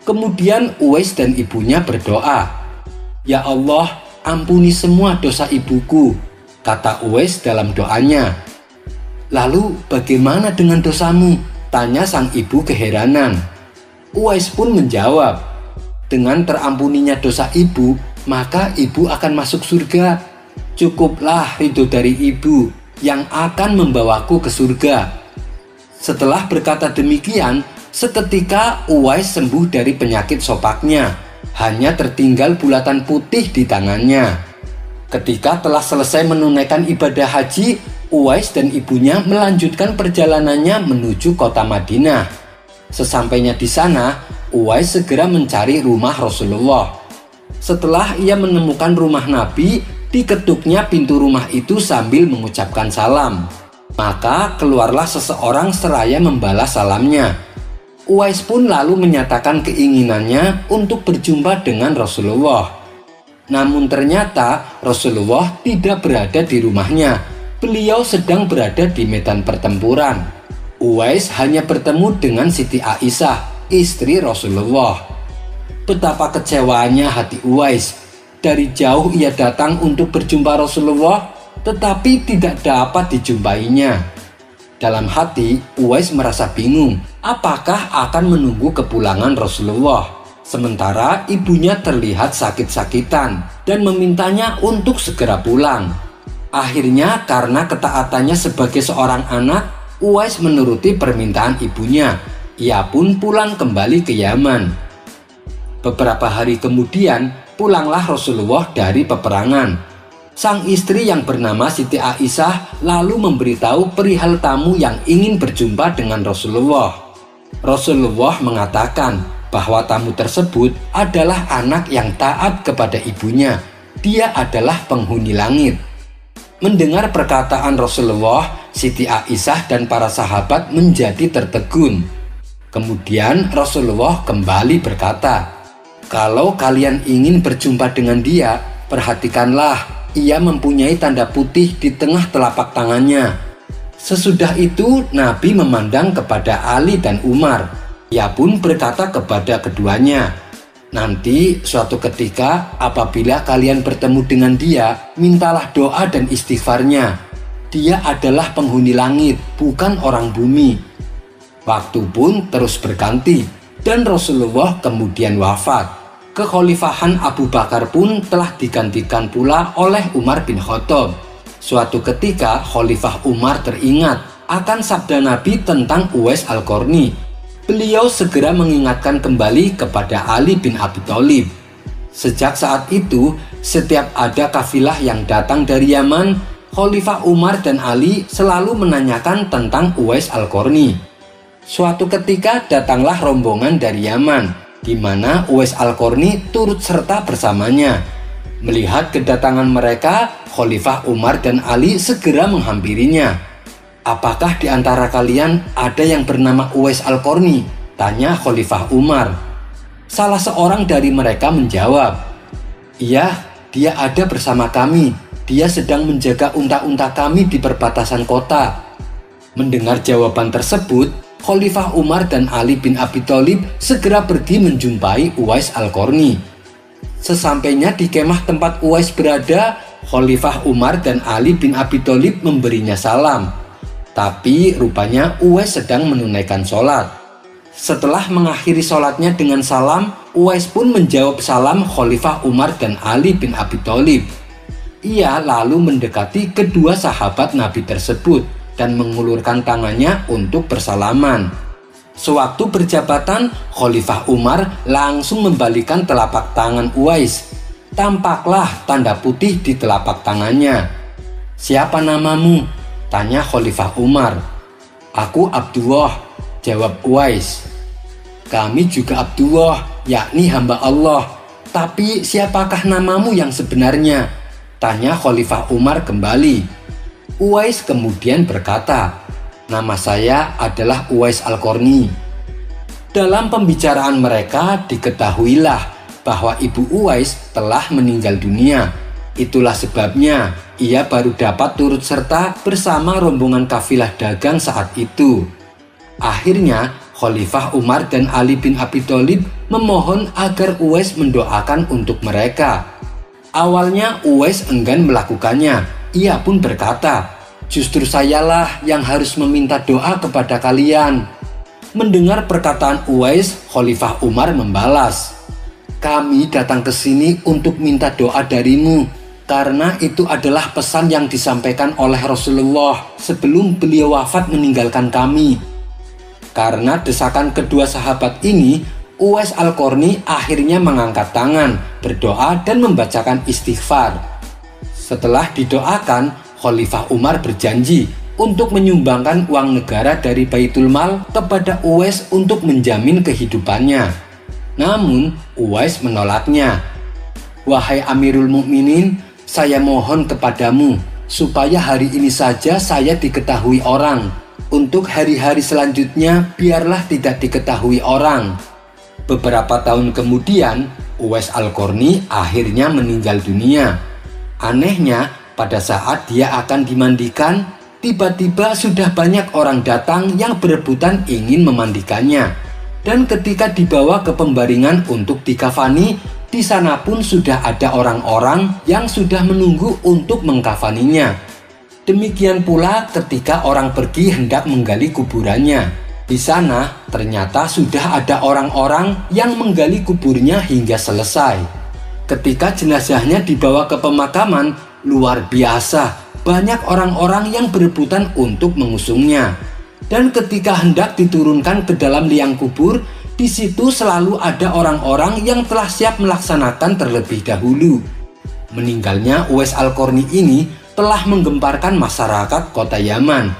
Kemudian Uwais dan ibunya berdoa, "Ya Allah, ampuni semua dosa ibuku," kata Uwais dalam doanya. "Lalu bagaimana dengan dosamu?" tanya sang ibu keheranan. Uwais pun menjawab, "Dengan terampuninya dosa ibu, maka ibu akan masuk surga. Cukuplah ridho dari ibu yang akan membawaku ke surga." Setelah berkata demikian, seketika Uwais sembuh dari penyakit sopaknya. Hanya tertinggal bulatan putih di tangannya. Ketika telah selesai menunaikan ibadah haji, Uwais dan ibunya melanjutkan perjalanannya menuju kota Madinah. Sesampainya di sana, Uwais segera mencari rumah Rasulullah. Setelah ia menemukan rumah Nabi, diketuknya pintu rumah itu sambil mengucapkan salam. Maka keluarlah seseorang seraya membalas salamnya. Uwais pun lalu menyatakan keinginannya untuk berjumpa dengan Rasulullah. Namun ternyata Rasulullah tidak berada di rumahnya. Beliau sedang berada di medan pertempuran. Uwais hanya bertemu dengan Siti Aisyah, istri Rasulullah. Betapa kecewaannya hati Uwais. Dari jauh ia datang untuk berjumpa Rasulullah, tetapi tidak dapat dijumpainya. Dalam hati, Uwais merasa bingung, apakah akan menunggu kepulangan Rasulullah. Sementara ibunya terlihat sakit-sakitan dan memintanya untuk segera pulang. Akhirnya karena ketaatannya sebagai seorang anak, Uwais menuruti permintaan ibunya. Ia pun pulang kembali ke Yaman. Beberapa hari kemudian, pulanglah Rasulullah dari peperangan. Sang istri yang bernama Siti Aisyah lalu memberitahu perihal tamu yang ingin berjumpa dengan Rasulullah. Rasulullah mengatakan bahwa tamu tersebut adalah anak yang taat kepada ibunya. Dia adalah penghuni langit. Mendengar perkataan Rasulullah, Siti Aisyah dan para sahabat menjadi tertegun. Kemudian Rasulullah kembali berkata, "Kalau kalian ingin berjumpa dengan dia, perhatikanlah, ia mempunyai tanda putih di tengah telapak tangannya." Sesudah itu Nabi memandang kepada Ali dan Umar. Ia pun berkata kepada keduanya, "Nanti suatu ketika apabila kalian bertemu dengan dia, mintalah doa dan istighfarnya. Dia adalah penghuni langit, bukan orang bumi." Waktu pun terus berganti dan Rasulullah kemudian wafat. Kekhalifahan Abu Bakar pun telah digantikan pula oleh Umar bin Khattab. Suatu ketika Khalifah Umar teringat akan sabda Nabi tentang Uwais Al-Qarni. Beliau segera mengingatkan kembali kepada Ali bin Abi Thalib. Sejak saat itu, setiap ada kafilah yang datang dari Yaman, Khalifah Umar dan Ali selalu menanyakan tentang Uwais Al-Qarni. Suatu ketika datanglah rombongan dari Yaman, di mana Uwais Al-Qarni turut serta bersamanya. Melihat kedatangan mereka, Khalifah Umar dan Ali segera menghampirinya. "Apakah di antara kalian ada yang bernama Uwais Al-Qarni?" tanya Khalifah Umar. Salah seorang dari mereka menjawab, "Iya, dia ada bersama kami. Dia sedang menjaga unta-unta kami di perbatasan kota." Mendengar jawaban tersebut, Khalifah Umar dan Ali bin Abi Thalib segera pergi menjumpai Uwais Al-Qarni. Sesampainya di kemah tempat Uwais berada, Khalifah Umar dan Ali bin Abi Thalib memberinya salam. Tapi rupanya Uwais sedang menunaikan sholat. Setelah mengakhiri sholatnya dengan salam, Uwais pun menjawab salam Khalifah Umar dan Ali bin Abi Thalib. Ia lalu mendekati kedua sahabat Nabi tersebut dan mengulurkan tangannya untuk bersalaman. Sewaktu berjabatan, Khalifah Umar langsung membalikan telapak tangan Uwais. Tampaklah tanda putih di telapak tangannya. "Siapa namamu?" tanya Khalifah Umar. "Aku Abdullah," jawab Uwais. "Kami juga Abdullah, yakni hamba Allah. Tapi siapakah namamu yang sebenarnya?" tanya Khalifah Umar kembali. Uwais kemudian berkata, "Nama saya adalah Uwais Al-Qarni." Dalam pembicaraan mereka diketahuilah bahwa ibu Uwais telah meninggal dunia. Itulah sebabnya ia baru dapat turut serta bersama rombongan kafilah dagang saat itu. Akhirnya Khalifah Umar dan Ali bin Abi Thalib memohon agar Uwais mendoakan untuk mereka. Awalnya Uwais enggan melakukannya. Ia pun berkata, "Justru sayalah yang harus meminta doa kepada kalian." Mendengar perkataan Uwais, Khalifah Umar membalas, "Kami datang ke sini untuk minta doa darimu, karena itu adalah pesan yang disampaikan oleh Rasulullah sebelum beliau wafat meninggalkan kami." Karena desakan kedua sahabat ini, Uwais Al-Qarni akhirnya mengangkat tangan, berdoa dan membacakan istighfar. Setelah didoakan, Khalifah Umar berjanji untuk menyumbangkan uang negara dari Baitul Mal kepada Uwais untuk menjamin kehidupannya. Namun Uwais menolaknya. "Wahai Amirul Mukminin, saya mohon kepadamu supaya hari ini saja saya diketahui orang. Untuk hari-hari selanjutnya biarlah tidak diketahui orang." Beberapa tahun kemudian, Uwais Al-Qarni akhirnya meninggal dunia. Anehnya, pada saat dia akan dimandikan, tiba-tiba sudah banyak orang datang yang berebutan ingin memandikannya. Dan ketika dibawa ke pembaringan untuk dikafani, di sana pun sudah ada orang-orang yang sudah menunggu untuk mengkafaninya. Demikian pula ketika orang pergi hendak menggali kuburannya. Di sana ternyata sudah ada orang-orang yang menggali kuburnya hingga selesai. Ketika jenazahnya dibawa ke pemakaman, luar biasa banyak orang-orang yang berebutan untuk mengusungnya. Dan ketika hendak diturunkan ke dalam liang kubur, di situ selalu ada orang-orang yang telah siap melaksanakan terlebih dahulu. Meninggalnya Uwais Al-Qarni ini telah menggemparkan masyarakat kota Yaman.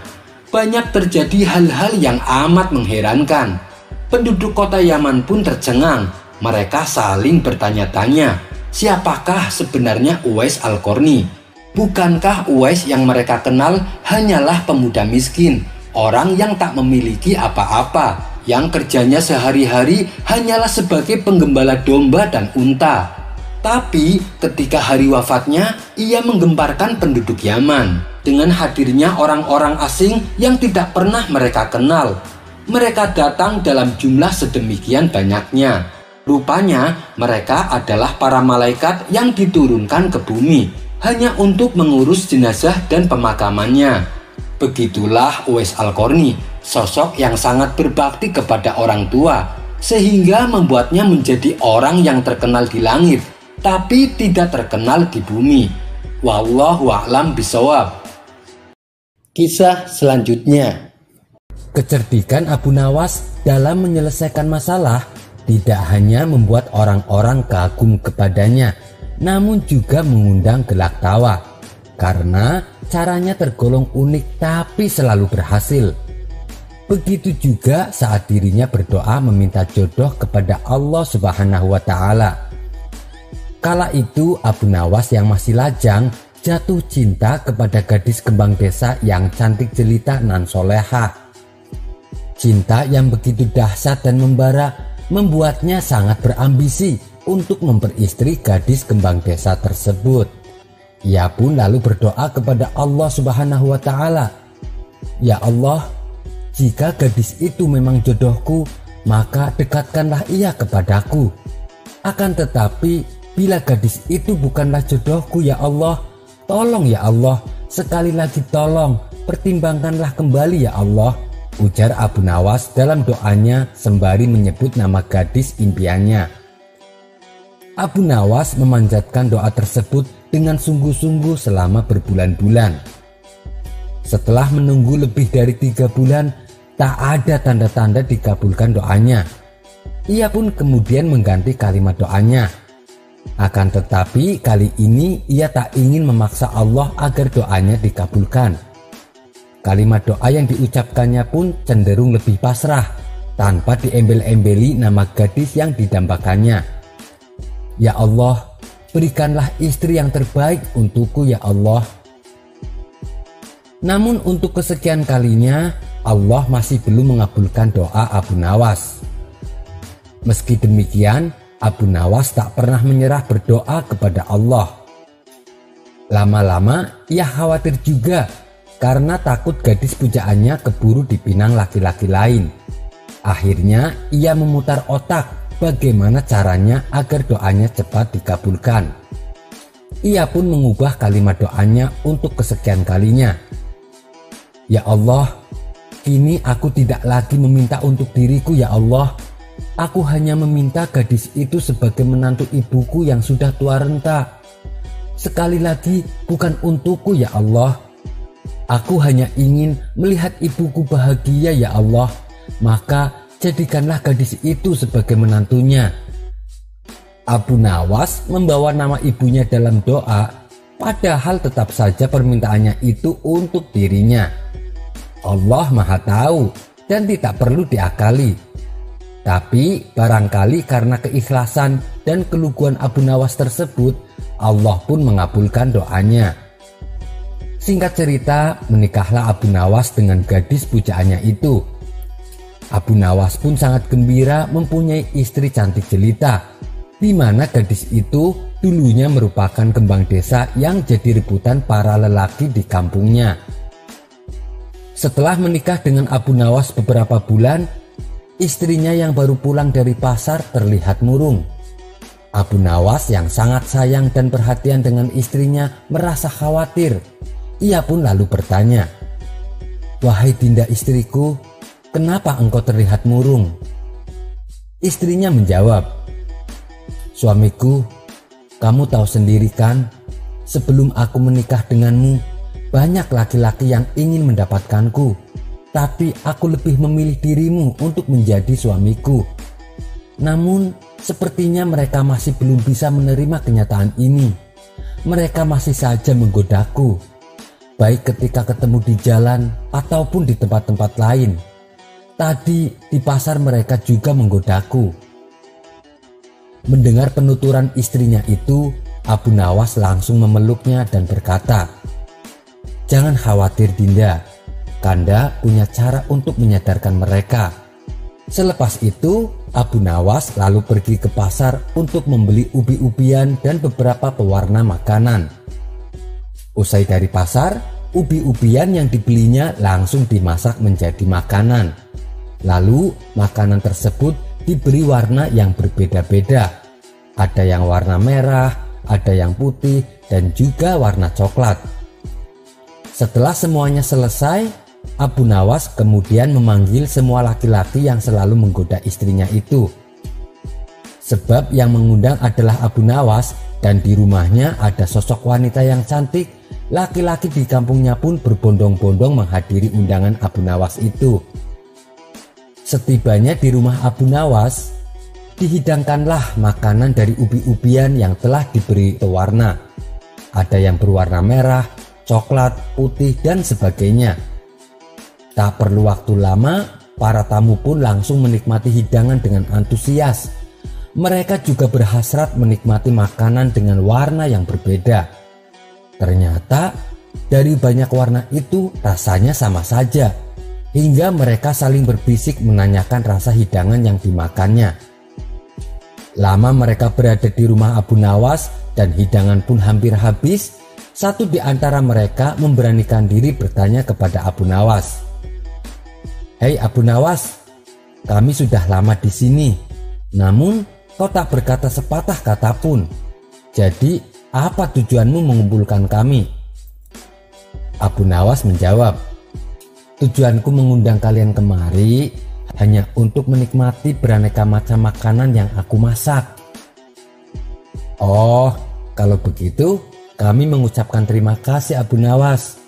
Banyak terjadi hal-hal yang amat mengherankan. Penduduk kota Yaman pun tercengang. Mereka saling bertanya-tanya, siapakah sebenarnya Uwais Al-Qarni? Bukankah Uwais yang mereka kenal hanyalah pemuda miskin, orang yang tak memiliki apa-apa, yang kerjanya sehari-hari hanyalah sebagai penggembala domba dan unta. Tapi ketika hari wafatnya, ia menggemparkan penduduk Yaman. Dengan hadirnya orang-orang asing yang tidak pernah mereka kenal, mereka datang dalam jumlah sedemikian banyaknya. Rupanya mereka adalah para malaikat yang diturunkan ke bumi hanya untuk mengurus jenazah dan pemakamannya. Begitulah Uwais Al-Qarni, sosok yang sangat berbakti kepada orang tua, sehingga membuatnya menjadi orang yang terkenal di langit, tapi tidak terkenal di bumi. Wallahu a'lam bishawab. Kisah selanjutnya. Kecerdikan Abu Nawas dalam menyelesaikan masalah tidak hanya membuat orang-orang kagum kepadanya, namun juga mengundang gelak tawa, karena caranya tergolong unik tapi selalu berhasil. Begitu juga saat dirinya berdoa meminta jodoh kepada Allah Subhanahu wa Ta'ala. Kala itu Abu Nawas yang masih lajang jatuh cinta kepada gadis kembang desa yang cantik jelita nan soleha. Cinta yang begitu dahsyat dan membara membuatnya sangat berambisi untuk memperistri gadis kembang desa tersebut. Ia pun lalu berdoa kepada Allah Subhanahu wa Ta'ala, "Ya Allah, jika gadis itu memang jodohku, maka dekatkanlah ia kepadaku. Akan tetapi bila gadis itu bukanlah jodohku ya Allah, Tolong ya Allah, sekali lagi tolong, pertimbangkanlah kembali ya Allah, ujar Abu Nawas dalam doanya sembari menyebut nama gadis impiannya. Abu Nawas memanjatkan doa tersebut dengan sungguh-sungguh selama berbulan-bulan. Setelah menunggu lebih dari 3 bulan, tak ada tanda-tanda dikabulkan doanya. Ia pun kemudian mengganti kalimat doanya. Akan tetapi kali ini ia tak ingin memaksa Allah agar doanya dikabulkan. Kalimat doa yang diucapkannya pun cenderung lebih pasrah, tanpa diembel-embeli nama gadis yang didambakannya. Ya Allah, berikanlah istri yang terbaik untukku ya Allah. Namun untuk kesekian kalinya Allah masih belum mengabulkan doa Abu Nawas. Meski demikian, Abu Nawas tak pernah menyerah berdoa kepada Allah. Lama-lama ia khawatir juga karena takut gadis pujaannya keburu dipinang laki-laki lain. Akhirnya ia memutar otak bagaimana caranya agar doanya cepat dikabulkan. Ia pun mengubah kalimat doanya untuk kesekian kalinya. Ya Allah, kini aku tidak lagi meminta untuk diriku ya Allah. Aku hanya meminta gadis itu sebagai menantu ibuku yang sudah tua renta. Sekali lagi bukan untukku ya Allah. Aku hanya ingin melihat ibuku bahagia ya Allah. Maka jadikanlah gadis itu sebagai menantunya. Abu Nawas membawa nama ibunya dalam doa, padahal tetap saja permintaannya itu untuk dirinya. Allah Maha Tahu dan tidak perlu diakali. Tapi barangkali karena keikhlasan dan keluguan Abu Nawas tersebut, Allah pun mengabulkan doanya. Singkat cerita, menikahlah Abu Nawas dengan gadis pujaannya itu. Abu Nawas pun sangat gembira mempunyai istri cantik jelita, di mana gadis itu dulunya merupakan kembang desa yang jadi rebutan para lelaki di kampungnya. Setelah menikah dengan Abu Nawas beberapa bulan, istrinya yang baru pulang dari pasar terlihat murung. Abu Nawas yang sangat sayang dan perhatian dengan istrinya merasa khawatir. Ia pun lalu bertanya, "Wahai Dinda istriku, kenapa engkau terlihat murung?" Istrinya menjawab, "Suamiku, kamu tahu sendiri kan, sebelum aku menikah denganmu, banyak laki-laki yang ingin mendapatkanku, tapi aku lebih memilih dirimu untuk menjadi suamiku. Namun, sepertinya mereka masih belum bisa menerima kenyataan ini. Mereka masih saja menggodaku, baik ketika ketemu di jalan ataupun di tempat-tempat lain. Tadi di pasar mereka juga menggodaku." Mendengar penuturan istrinya itu, Abu Nawas langsung memeluknya dan berkata, "Jangan khawatir Dinda, Kanda punya cara untuk menyadarkan mereka." Selepas itu, Abu Nawas lalu pergi ke pasar untuk membeli ubi-ubian dan beberapa pewarna makanan. Usai dari pasar, ubi-ubian yang dibelinya langsung dimasak menjadi makanan. Lalu makanan tersebut diberi warna yang berbeda-beda. Ada yang warna merah, ada yang putih, dan juga warna coklat. Setelah semuanya selesai, Abu Nawas kemudian memanggil semua laki-laki yang selalu menggoda istrinya itu. Sebab yang mengundang adalah Abu Nawas dan di rumahnya ada sosok wanita yang cantik, laki-laki di kampungnya pun berbondong-bondong menghadiri undangan Abu Nawas itu. Setibanya di rumah Abu Nawas, dihidangkanlah makanan dari ubi-ubian yang telah diberi pewarna. Ada yang berwarna merah, coklat, putih, dan sebagainya. Tak perlu waktu lama, para tamu pun langsung menikmati hidangan dengan antusias. Mereka juga berhasrat menikmati makanan dengan warna yang berbeda. Ternyata dari banyak warna itu rasanya sama saja, hingga mereka saling berbisik menanyakan rasa hidangan yang dimakannya. Lama mereka berada di rumah Abu Nawas dan hidangan pun hampir habis. Satu di antara mereka memberanikan diri bertanya kepada Abu Nawas, "Hei Abu Nawas, kami sudah lama di sini, namun kau tak berkata sepatah kata pun. Jadi apa tujuanmu mengumpulkan kami? Abu Nawas menjawab, "Tujuanku mengundang kalian kemari hanya untuk menikmati beraneka macam makanan yang aku masak." "Oh, kalau begitu kami mengucapkan terima kasih Abu Nawas.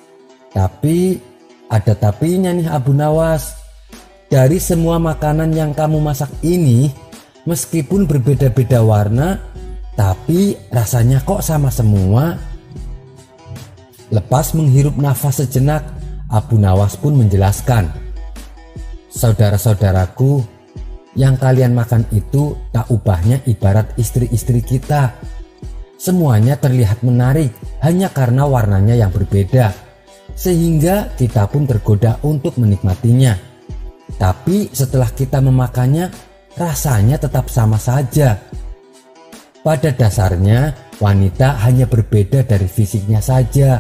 Tapi ada tapinya nih Abu Nawas. Dari semua makanan yang kamu masak ini, meskipun berbeda-beda warna, tapi rasanya kok sama semua." Lepas menghirup nafas sejenak, Abu Nawas pun menjelaskan, "Saudara-saudaraku, yang kalian makan itu tak ubahnya ibarat istri-istri kita. Semuanya terlihat menarik hanya karena warnanya yang berbeda, sehingga kita pun tergoda untuk menikmatinya. Tapi setelah kita memakannya, rasanya tetap sama saja. Pada dasarnya, wanita hanya berbeda dari fisiknya saja.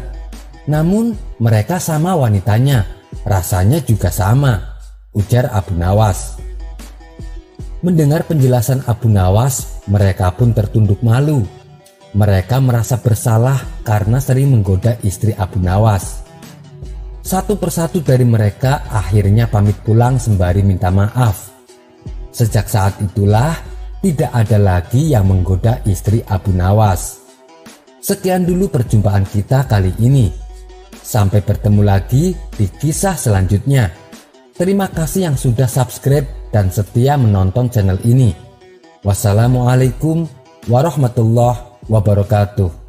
Namun mereka sama wanitanya, rasanya juga sama," ujar Abu Nawas. Mendengar penjelasan Abu Nawas, mereka pun tertunduk malu. Mereka merasa bersalah karena sering menggoda istri Abu Nawas. Satu persatu dari mereka akhirnya pamit pulang sembari minta maaf. Sejak saat itulah tidak ada lagi yang menggoda istri Abu Nawas. Sekian dulu perjumpaan kita kali ini. Sampai bertemu lagi di kisah selanjutnya. Terima kasih yang sudah subscribe dan setia menonton channel ini. Wassalamualaikum warahmatullahi wabarakatuh.